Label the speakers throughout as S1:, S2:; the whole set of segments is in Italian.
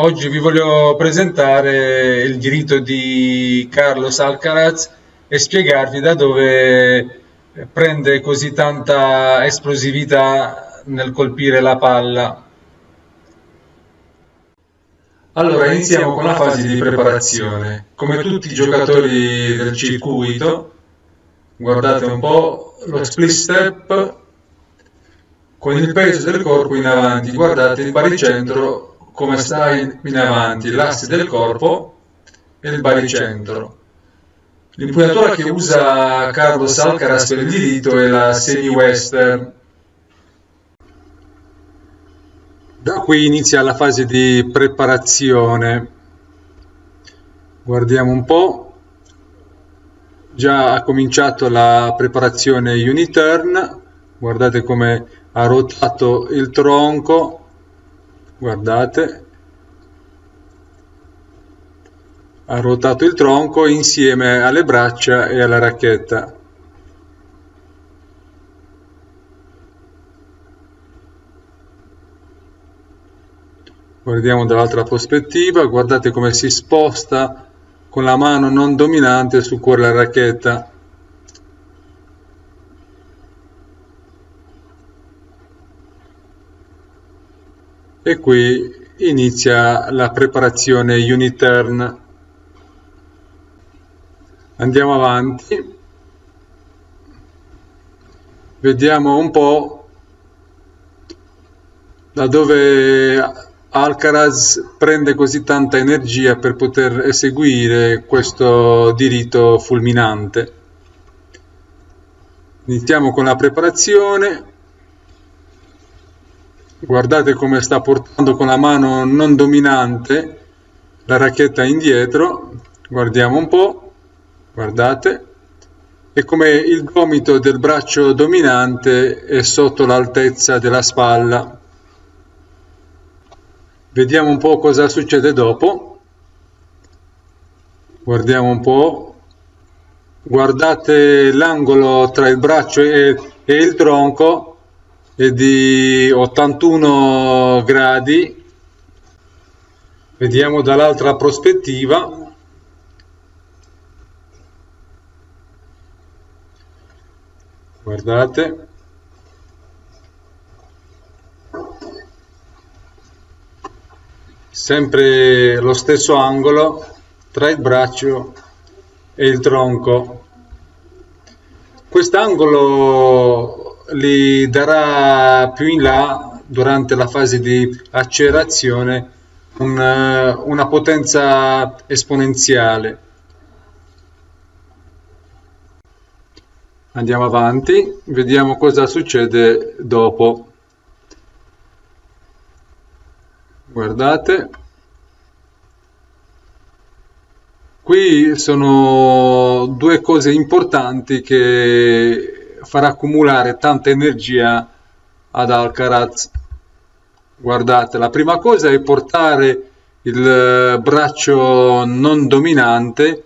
S1: Oggi vi voglio presentare il diritto di Carlos Alcaraz e spiegarvi da dove prende così tanta esplosività nel colpire la palla. Allora, iniziamo con la fase di preparazione. Come tutti i giocatori del circuito, guardate un po' lo split step con il peso del corpo in avanti. Guardate il baricentro come sta in avanti, l'asse del corpo e il baricentro. L'impugnatura che usa Carlos Alcaraz per il diritto è la semi-western. Da qui inizia la fase di preparazione. Guardiamo un po'. Già ha cominciato la preparazione U-turn. Guardate come ha rotato il tronco. Guardate. Ha ruotato il tronco insieme alle braccia e alla racchetta. Guardiamo dall'altra prospettiva, guardate come si sposta con la mano non dominante su quella racchetta. E qui inizia la preparazione U-turn. Andiamo avanti, vediamo un po' da dove Alcaraz prende così tanta energia per poter eseguire questo diritto fulminante. Iniziamo con la preparazione. Guardate come sta portando con la mano non dominante la racchetta indietro. Guardiamo un po'. Guardate. E come il gomito del braccio dominante è sotto l'altezza della spalla. Vediamo un po' cosa succede dopo. Guardiamo un po'. Guardate l'angolo tra il braccio e il tronco è di 81 gradi. Vediamo dall'altra prospettiva. Guardate. Sempre lo stesso angolo tra il braccio e il tronco. Quest'angolo li darà più in là, durante la fase di accelerazione, una potenza esponenziale. Andiamo avanti, vediamo cosa succede dopo. Guardate, qui sono due cose importanti che farà accumulare tanta energia ad Alcaraz. Guardate, la prima cosa è portare il braccio non dominante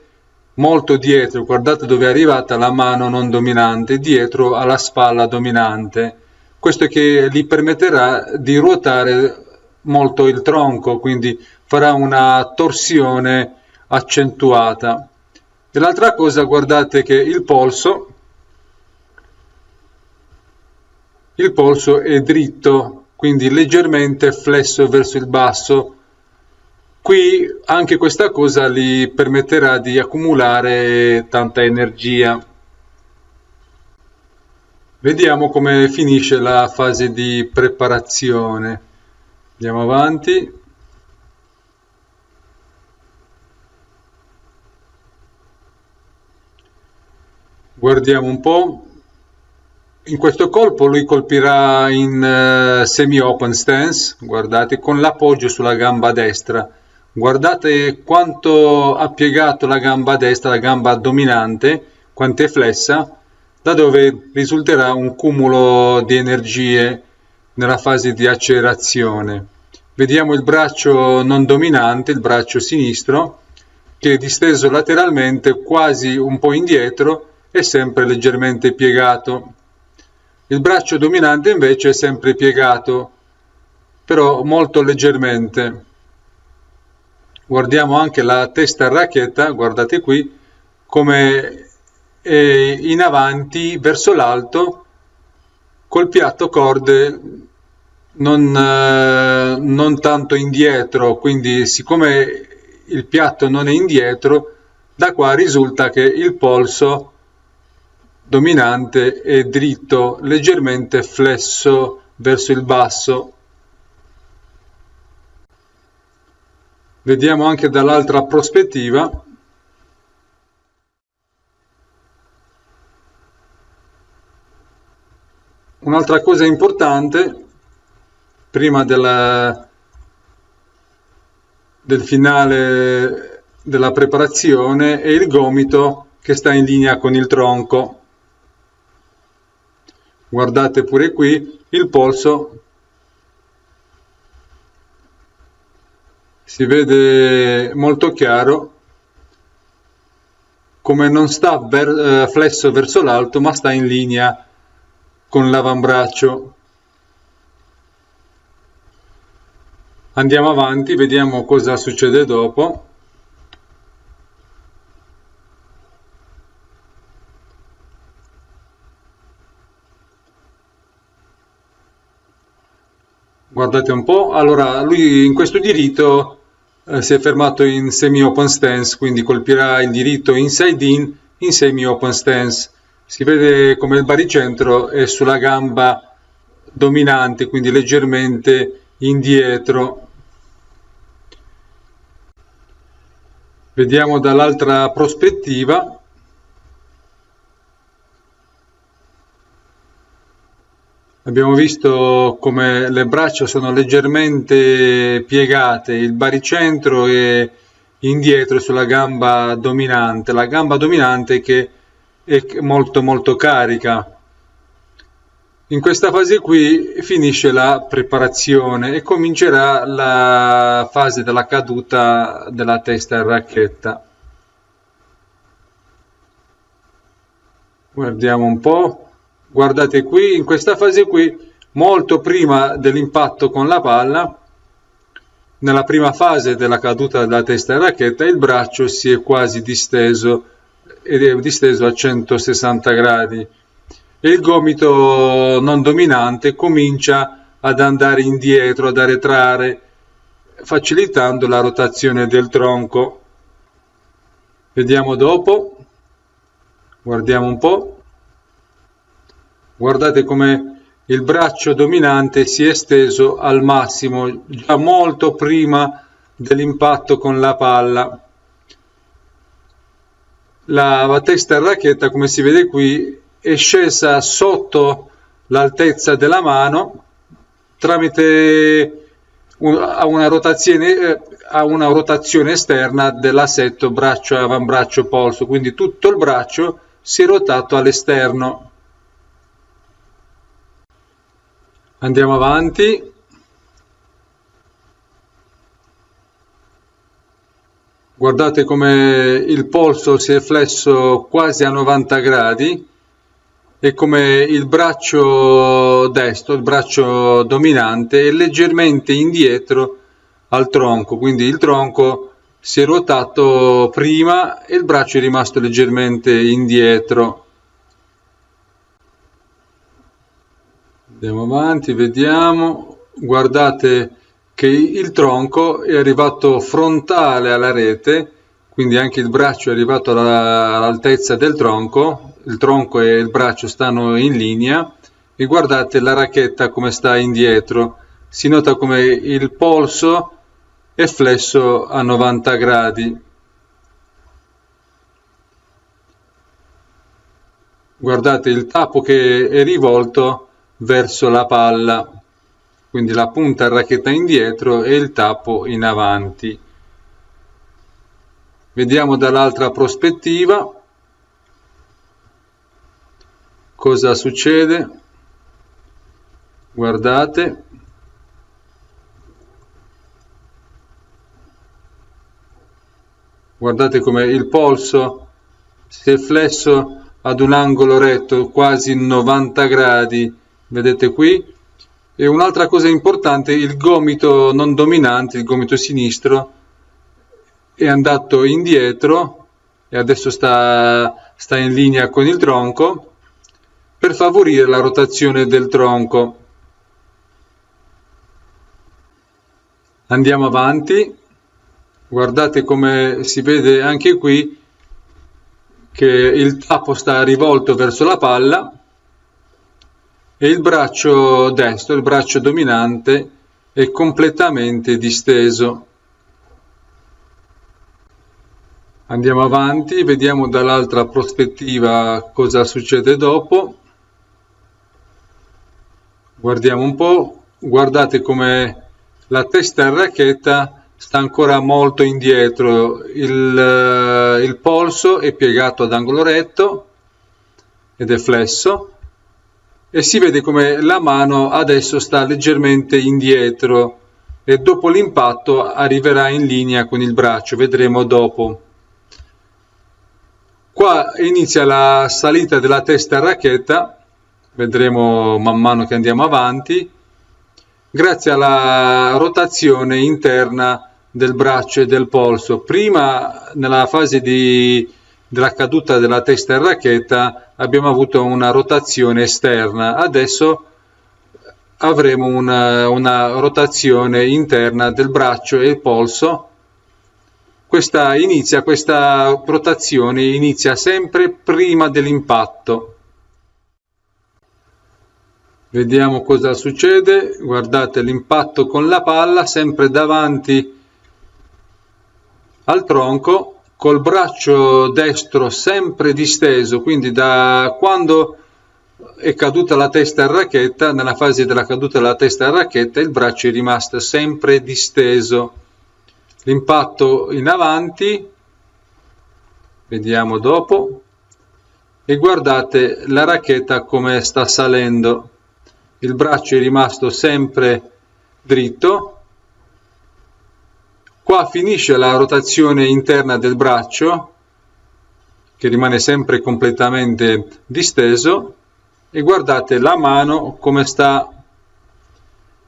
S1: molto dietro. Guardate dove è arrivata la mano non dominante, dietro alla spalla dominante. Questo che gli permetterà di ruotare molto il tronco, quindi farà una torsione accentuata. E l'altra cosa, guardate che il polso è dritto, quindi leggermente flesso verso il basso. Qui anche questa cosa gli permetterà di accumulare tanta energia. Vediamo come finisce la fase di preparazione. Andiamo avanti. Guardiamo un po'. In questo colpo lui colpirà in semi-open stance, guardate, con l'appoggio sulla gamba destra. Guardate quanto ha piegato la gamba destra, la gamba dominante, quanto è flessa, da dove risulterà un cumulo di energie nella fase di accelerazione. Vediamo il braccio non dominante, il braccio sinistro, che è disteso lateralmente quasi un po' indietro e sempre leggermente piegato. Il braccio dominante invece è sempre piegato, però molto leggermente. Guardiamo anche la testa a racchetta, guardate qui, come è in avanti verso l'alto, col piatto corde non tanto indietro, quindi siccome il piatto non è indietro, da qua risulta che il polso dominante è dritto, leggermente flesso verso il basso. Vediamo anche dall'altra prospettiva. Un'altra cosa importante, prima del finale della preparazione, è il gomito che sta in linea con il tronco. Guardate pure qui, il polso si vede molto chiaro come non sta flesso verso l'alto, ma sta in linea con l'avambraccio. Andiamo avanti, vediamo cosa succede dopo. Guardate un po', allora lui in questo diritto si è fermato in semi-open stance, quindi colpirà il diritto inside in semi-open stance. Si vede come il baricentro è sulla gamba dominante, quindi leggermente indietro. Vediamo dall'altra prospettiva. Abbiamo visto come le braccia sono leggermente piegate, il baricentro è indietro sulla gamba dominante, la gamba dominante che è molto carica. In questa fase qui finisce la preparazione e comincerà la fase della caduta della testa a racchetta. Guardiamo un po'. Guardate qui, in questa fase qui, molto prima dell'impatto con la palla, nella prima fase della caduta della testa a racchetta, il braccio si è quasi disteso ed è disteso a 160 gradi e il gomito non dominante comincia ad andare indietro, ad arretrare, facilitando la rotazione del tronco. Vediamo dopo, guardiamo un po'. Guardate come il braccio dominante si è esteso al massimo, già molto prima dell'impatto con la palla. La testa a racchetta, come si vede qui, è scesa sotto l'altezza della mano tramite una rotazione esterna dell'assetto braccio, avambraccio, polso, quindi tutto il braccio si è rotato all'esterno. Andiamo avanti. Guardate come il polso si è flesso quasi a 90 gradi e come il braccio destro, il braccio dominante, è leggermente indietro al tronco, quindi il tronco si è ruotato prima e il braccio è rimasto leggermente indietro. Andiamo avanti, vediamo, guardate che il tronco è arrivato frontale alla rete, quindi anche il braccio è arrivato all'altezza del tronco, il tronco e il braccio stanno in linea e guardate la racchetta come sta indietro, si nota come il polso è flesso a 90 gradi. Guardate il tappo che è rivolto verso la palla, quindi la punta racchetta indietro e il tappo in avanti. Vediamo dall'altra prospettiva cosa succede. Guardate. Guardate come il polso si è flesso ad un angolo retto quasi 90 gradi, vedete qui. E un'altra cosa importante, il gomito non dominante, il gomito sinistro, è andato indietro e adesso sta in linea con il tronco per favorire la rotazione del tronco. Andiamo avanti, guardate come si vede anche qui che il tappo sta rivolto verso la palla e il braccio destro, il braccio dominante, è completamente disteso. Andiamo avanti, vediamo dall'altra prospettiva cosa succede dopo. Guardiamo un po', guardate come la testa in racchetta sta ancora molto indietro, il polso è piegato ad angolo retto ed è flesso e si vede come la mano adesso sta leggermente indietro e dopo l'impatto arriverà in linea con il braccio, vedremo dopo. Qua inizia la salita della testa in racchetta, vedremo man mano che andiamo avanti, grazie alla rotazione interna del braccio e del polso. Prima, nella fase della caduta della testa in racchetta, abbiamo avuto una rotazione esterna, adesso avremo una rotazione interna del braccio e il polso. Questa rotazione inizia sempre prima dell'impatto. Vediamo cosa succede, guardate l'impatto con la palla sempre davanti al tronco, col braccio destro sempre disteso, quindi da quando è caduta la testa in racchetta, nella fase della caduta della testa in racchetta, il braccio è rimasto sempre disteso. L'impatto in avanti, vediamo dopo, e guardate la racchetta come sta salendo. Il braccio è rimasto sempre dritto. Qua finisce la rotazione interna del braccio, che rimane sempre completamente disteso, e guardate la mano come sta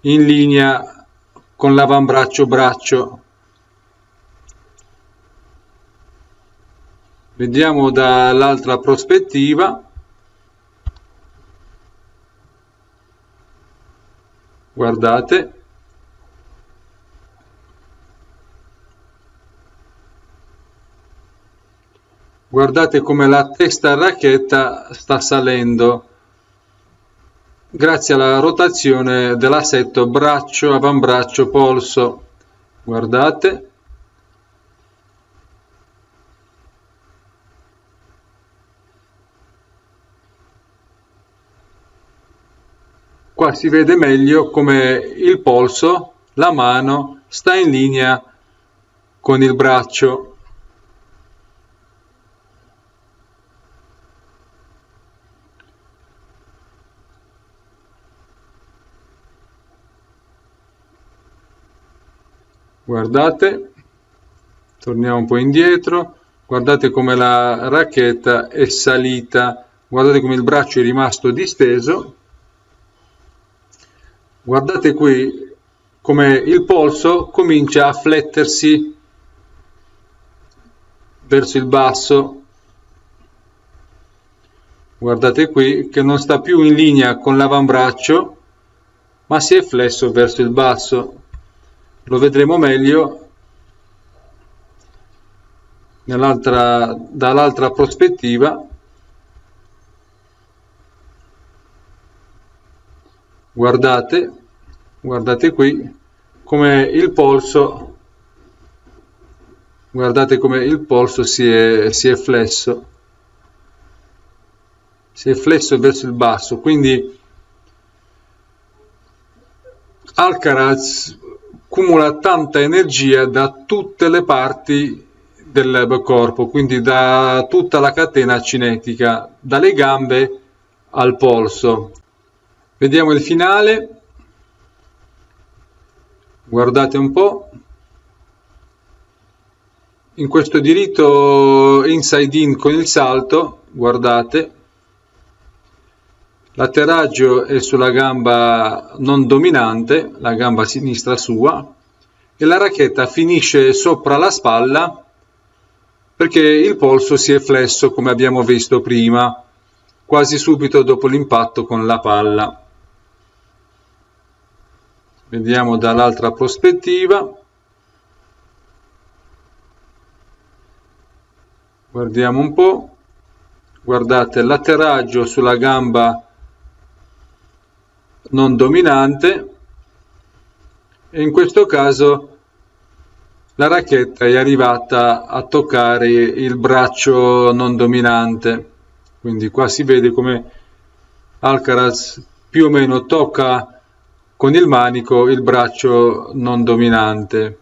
S1: in linea con l'avambraccio-braccio. Vediamo dall'altra prospettiva. Guardate. Guardate come la testa in racchetta sta salendo grazie alla rotazione dell'assetto braccio, avambraccio, polso. Guardate. Qua si vede meglio come il polso, la mano, sta in linea con il braccio. Guardate, torniamo un po' indietro, guardate come la racchetta è salita, guardate come il braccio è rimasto disteso. Guardate qui come il polso comincia a flettersi verso il basso. Guardate qui che non sta più in linea con l'avambraccio, ma si è flesso verso il basso. Lo vedremo meglio dall'altra prospettiva. Guardate qui come il polso, guardate come il polso si è flesso verso il basso, quindi Alcaraz accumula tanta energia da tutte le parti del corpo, quindi da tutta la catena cinetica, dalle gambe al polso. Vediamo il finale, guardate un po', in questo diritto inside in con il salto, guardate, l'atterraggio è sulla gamba non dominante, la gamba sinistra sua, e la racchetta finisce sopra la spalla perché il polso si è flesso come abbiamo visto prima, quasi subito dopo l'impatto con la palla. Vediamo dall'altra prospettiva. Guardiamo un po'. Guardate l'atterraggio sulla gamba non dominante, e in questo caso la racchetta è arrivata a toccare il braccio non dominante. Quindi qua si vede come Alcaraz più o meno tocca con il manico il braccio non dominante.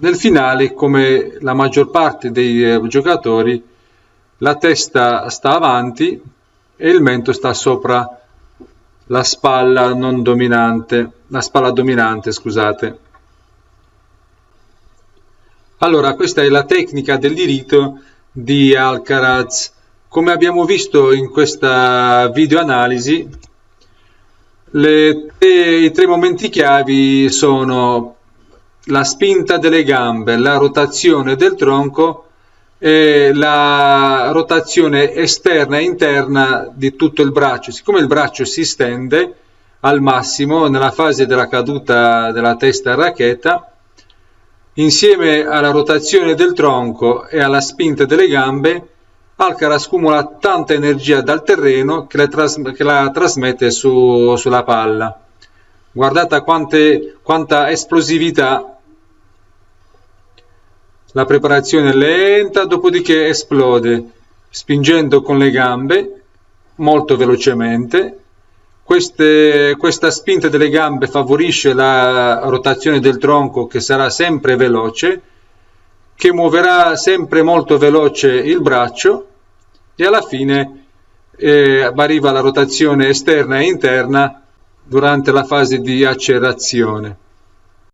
S1: Nel finale, come la maggior parte dei giocatori, la testa sta avanti e il mento sta sopra la spalla non dominante, la spalla dominante, scusate. Allora, questa è la tecnica del diritto di Alcaraz. Come abbiamo visto in questa videoanalisi, i tre momenti chiavi sono la spinta delle gambe, la rotazione del tronco e la rotazione esterna e interna di tutto il braccio. Siccome il braccio si stende al massimo nella fase della caduta della testa a racchetta, insieme alla rotazione del tronco e alla spinta delle gambe, Alcaraz accumula tanta energia dal terreno che la trasmette sulla palla. Guardate quanta esplosività. La preparazione è lenta, dopodiché esplode, spingendo con le gambe molto velocemente. Questa spinta delle gambe favorisce la rotazione del tronco, che sarà sempre veloce, che muoverà sempre molto veloce il braccio, e alla fine arriva la rotazione esterna e interna durante la fase di accelerazione.